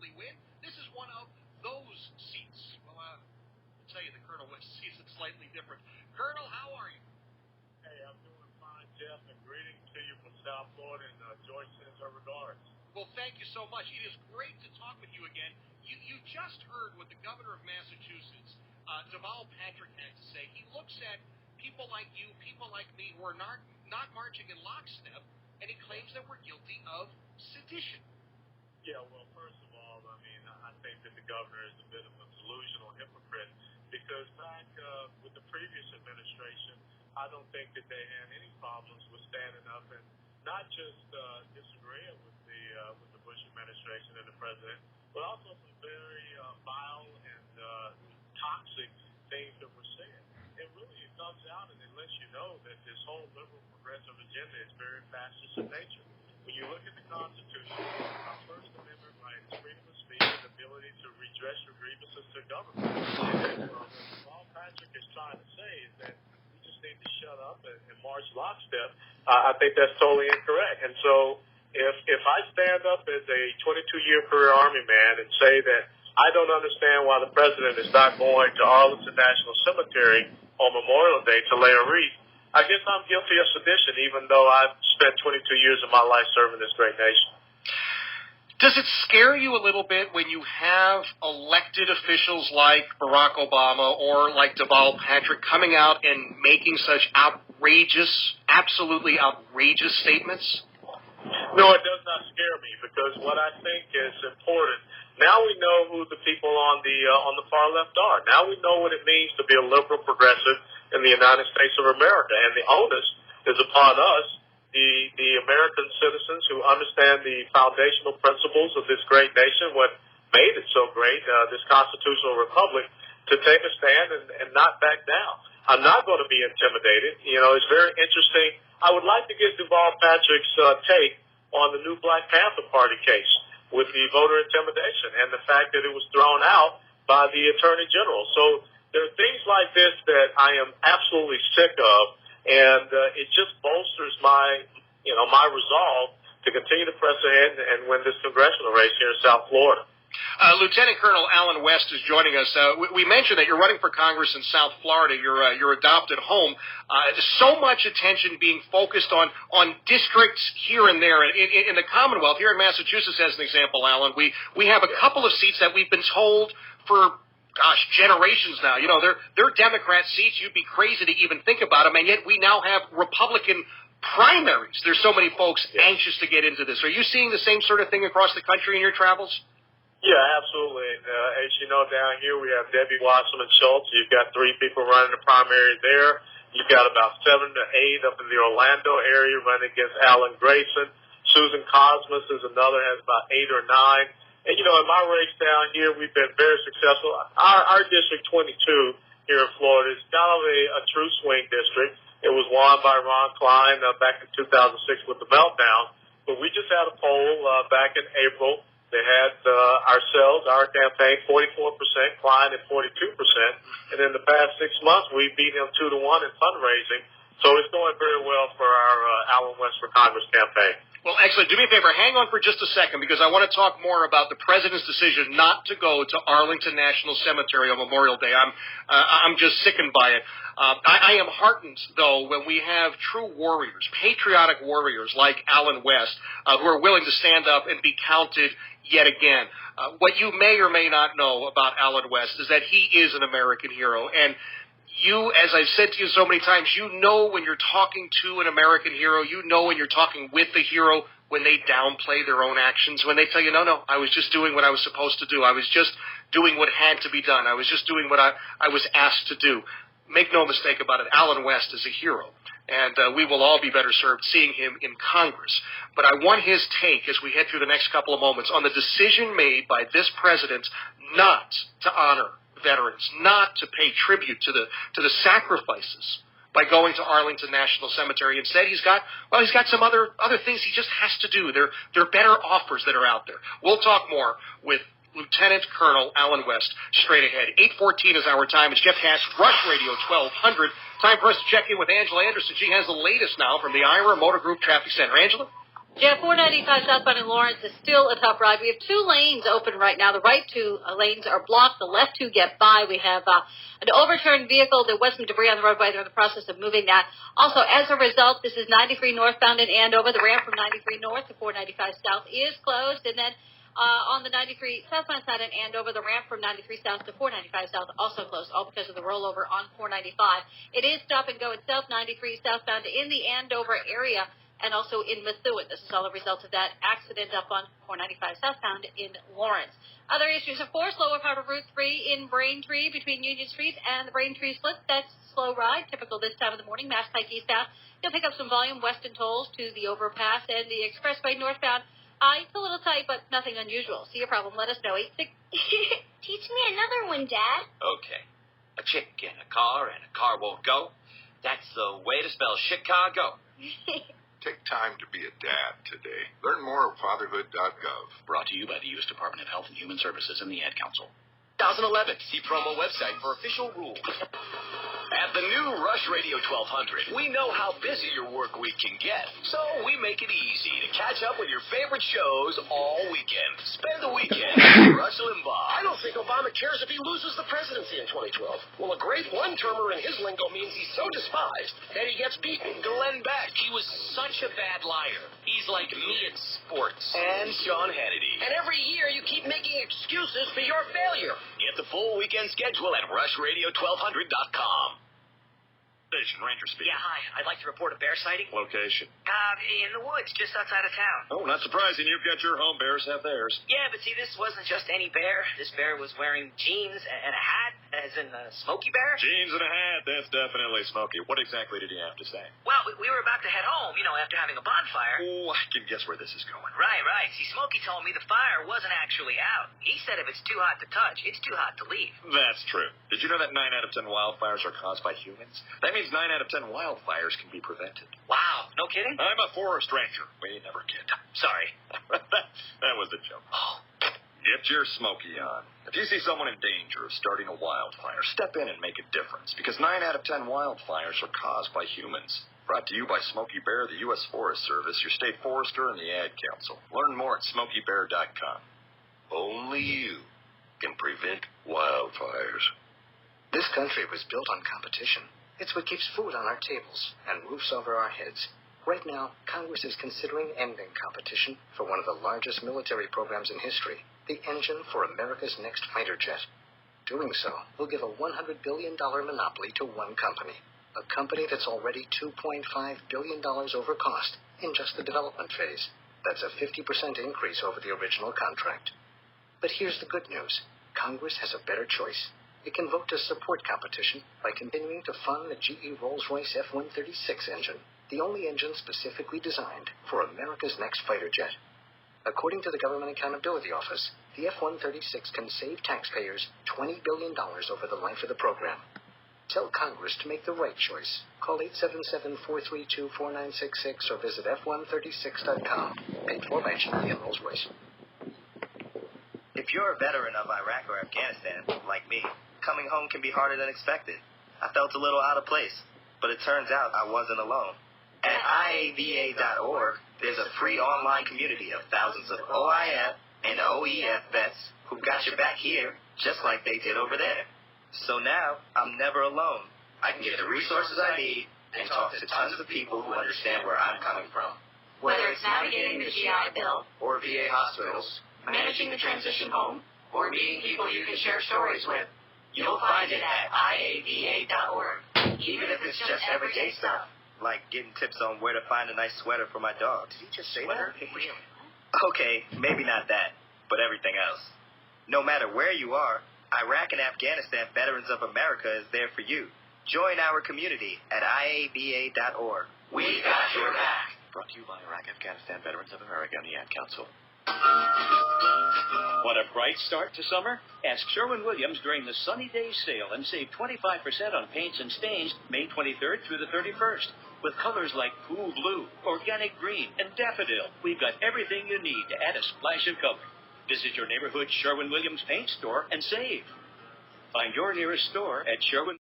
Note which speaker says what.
Speaker 1: possibly win. This is one of those seats. Well, I'll tell you, the Colonel West sees it slightly different. Colonel, how are you?
Speaker 2: Hey, I'm doing fine, Jeff, and greetings to you from South Florida, and Joyce sends her regards.
Speaker 1: Well, thank you so much. It is great to talk with you again. You just heard what the governor of Massachusetts, Deval Patrick, had to say. He looks at people like you, people like me, who are not marching in lockstep, and he claims that we're guilty of sedition.
Speaker 2: Yeah, well, first of all, I mean, I think that the governor is a bit of a delusional hypocrite because back with the previous administration, I don't think that they had any problems with standing up and not just disagreeing with the Bush administration and the president, but also some very vile and toxic things that we're seeing. It really comes out and it lets you know that this whole liberal progressive agenda is very fascist in nature. When you look at the Constitution, our First Amendment rights, freedom of speech, and ability to redress your grievances to government. And what Paul Patrick is trying to say is that we just need to shut up and march lockstep. I think that's totally incorrect. And so if I stand up as a 22-year career Army man and say that I don't understand why the president is not going to Arlington National Cemetery on Memorial Day to lay a wreath, I guess I'm guilty of sedition, even though I've spent 22 years of my life serving this great nation.
Speaker 1: Does it scare you a little bit when you have elected officials like Barack Obama or like Deval Patrick coming out and making such outrageous, absolutely outrageous statements?
Speaker 2: No, it does not scare me because what I think is important, now we know who the people on the far left are. Now we know what it means to be a liberal progressive in the United States of America, and the onus is upon us, the American citizens who understand the foundational principles of this great nation, what made it so great, this constitutional republic, to take a stand and not back down. I'm not going to be intimidated. You know, it's very interesting. I would like to get Deval Patrick's take on the new Black Panther Party case with the voter intimidation and the fact that it was thrown out by the Attorney General. So there are things like this that I am absolutely sick of, and it just bolsters my resolve to continue to press ahead and win this congressional race here in South Florida.
Speaker 1: Lieutenant Colonel Alan West is joining us. We mentioned that you're running for Congress in South Florida, your adopted home. So much attention being focused on districts here and there. In the Commonwealth, here in Massachusetts, as an example, Alan, we have a couple of seats that we've been told for generations now. You know, they're Democrat seats. You'd be crazy to even think about them, and yet we now have Republican primaries. There's so many folks anxious to get into this. Are you seeing the same sort of thing across the country in your travels?
Speaker 2: Yeah, absolutely. And as you know, down here we have Debbie Wasserman Schultz. You've got 3 people running the primary there. You've got about 7 to 8 up in the Orlando area running against Alan Grayson. Susan Cosmas is another, has about 8 or 9. And, you know, in my race down here, we've been very successful. Our District 22 here in Florida is kind of a true swing district. It was won by Ron Klein back in 2006 with the meltdown. But we just had a poll back in April. They had ourselves, our campaign, 44%, Klein at 42%. And in the past 6 months, we beat him 2-1 in fundraising. So it's going very well for our Alan West for Congress campaign.
Speaker 1: Well, excellent. Do me a favor. Hang on for just a second because I want to talk more about the president's decision not to go to Arlington National Cemetery on Memorial Day. I'm just sickened by it. I am heartened, though, when we have true warriors, patriotic warriors like Alan West, who are willing to stand up and be counted yet again. What you may or may not know about Alan West is that he is an American hero. And you, as I've said to you so many times, you know when you're talking to an American hero, you know when you're talking with the hero when they downplay their own actions, when they tell you, no, I was just doing what I was supposed to do. I was just doing what had to be done. I was just doing what I was asked to do. Make no mistake about it, Alan West is a hero. And we will all be better served seeing him in Congress. But I want his take as we head through the next couple of moments on the decision made by this president not to honor veterans, not to pay tribute to the sacrifices by going to Arlington National Cemetery. Instead, he's got some other things he just has to do. There are better offers that are out there. We'll talk more with Lieutenant Colonel Alan West straight ahead. 8:14 is our time. It's Jeff Katz, Rush Radio 1200. Time for us to check in with Angela Anderson. She has the latest now from the Ira Motor Group Traffic Center. Angela?
Speaker 3: Yeah, 495 southbound in Lawrence is still a tough ride. We have two lanes open right now. The right two lanes are blocked. The left two get by. We have an overturned vehicle. There was some debris on the roadway. They're in the process of moving that. Also, as a result, this is 93 northbound in Andover. The ramp from 93 north to 495 south is closed. And then on the 93 southbound side in Andover, the ramp from 93 south to 495 south also closed, all because of the rollover on 495. It is stop and go itself, 93 southbound in the Andover area, and also in Methuen. This is all a result of that accident up on 495 southbound in Lawrence. Other issues, of course, lower part of Route 3 in Braintree between Union Street and the Braintree Split. That's a slow ride, typical this time of the morning. Mass Pike eastbound. You'll pick up some volume west and tolls to the overpass, and the expressway northbound. It's a little tight, but nothing unusual. See your problem, let us know. 86.
Speaker 4: Teach me another one, Dad.
Speaker 5: Okay. A chick in a car and a car won't go. That's the way to spell Chicago.
Speaker 6: Take time to be a dad today. Learn more at fatherhood.gov.
Speaker 7: Brought to you by the U.S. Department of Health and Human Services and the Ad Council.
Speaker 5: 2011. See promo website for official rules. At the new Rush Radio 1200, we know how busy your work week can get, so we make it easy to catch up with your favorite shows all weekend. Spend the weekend with Rush Limbaugh.
Speaker 8: I don't think Obama cares if he loses the presidency in 2012. Well, a great one-termer in his lingo means he's so despised that he gets beaten.
Speaker 5: Glenn Beck. He was such a bad liar. He's like me at sports. And Sean Hannity.
Speaker 8: And every year you keep making excuses for your failure.
Speaker 5: Get the full weekend schedule at rushradio1200.com.
Speaker 7: Station Ranger speaking.
Speaker 9: Yeah, hi. I'd like to report a bear sighting.
Speaker 7: Location?
Speaker 9: In the woods, just outside of town.
Speaker 7: Oh, not surprising. You've got your home. Bears have theirs.
Speaker 9: Yeah, but see, this wasn't just any bear. This bear was wearing jeans and a hat, as in a Smokey Bear.
Speaker 7: Jeans and a hat. That's definitely Smokey. What exactly did he have to say?
Speaker 9: Well, we were about to head home, after having a bonfire.
Speaker 7: Oh, I can guess where this is going.
Speaker 9: Right. See, Smokey told me the fire wasn't actually out. He said if it's too hot to touch, it's too hot to leave.
Speaker 7: That's true. Did you know that 9 out of 10 wildfires are caused by humans? That means 9 out of 10 wildfires can be prevented.
Speaker 9: Wow, no kidding?
Speaker 7: I'm a forest ranger. We never kid.
Speaker 9: Sorry.
Speaker 7: That was a joke.
Speaker 9: Oh.
Speaker 7: Get your Smokey on. If you see someone in danger of starting a wildfire, step in and make a difference, because 9 out of 10 wildfires are caused by humans. Brought to you by Smokey Bear, the U.S. Forest Service, your state forester, and the Ad Council. Learn more at SmokeyBear.com. Only you can prevent wildfires.
Speaker 10: This country was built on competition. It's what keeps food on our tables and roofs over our heads. Right now, Congress is considering ending competition for one of the largest military programs in history, the engine for America's next fighter jet. Doing so will give a $100 billion monopoly to one company, a company that's already $2.5 billion over cost in just the development phase. That's a 50% increase over the original contract. But here's the good news. Congress has a better choice. It can vote to support competition by continuing to fund the GE Rolls-Royce F-136 engine, the only engine specifically designed for America's next fighter jet. According to the Government Accountability Office, the F-136 can save taxpayers $20 billion over the life of the program. Tell Congress to make the right choice. Call 877-432-4966 or visit F136.com. Paid for by GE and Rolls-Royce.
Speaker 11: If you're a veteran of Iraq or Afghanistan, like me, coming home can be harder than expected. I felt a little out of place, but it turns out I wasn't alone. At IAVA.org, there's a free online community of thousands of OIF and OEF vets who've got your back here, just like they did over there. So now, I'm never alone. I can get the resources I need and talk to tons of people who understand where I'm coming from.
Speaker 12: Whether it's navigating the GI Bill,
Speaker 11: or VA hospitals,
Speaker 12: managing the transition home, or meeting people you can share stories with, you'll find it at IAVA.org, even if it's just everyday stuff.
Speaker 11: Like getting tips on where to find a nice sweater for my dog. Did you just say that? Okay, maybe not that, but everything else. No matter where you are, Iraq and Afghanistan Veterans of America is there for you. Join our community at IAVA.org.
Speaker 12: We got your back.
Speaker 7: Brought to you by Iraq Afghanistan Veterans of America and the Ad Council. Want a bright start to summer? Ask Sherwin-Williams during the Sunny Days sale and save 25% on paints and stains May 23rd through the 31st. With colors like pool blue, organic green, and daffodil, we've got everything you need to add a splash of color. Visit your neighborhood Sherwin-Williams paint store and save. Find your nearest store at Sherwin.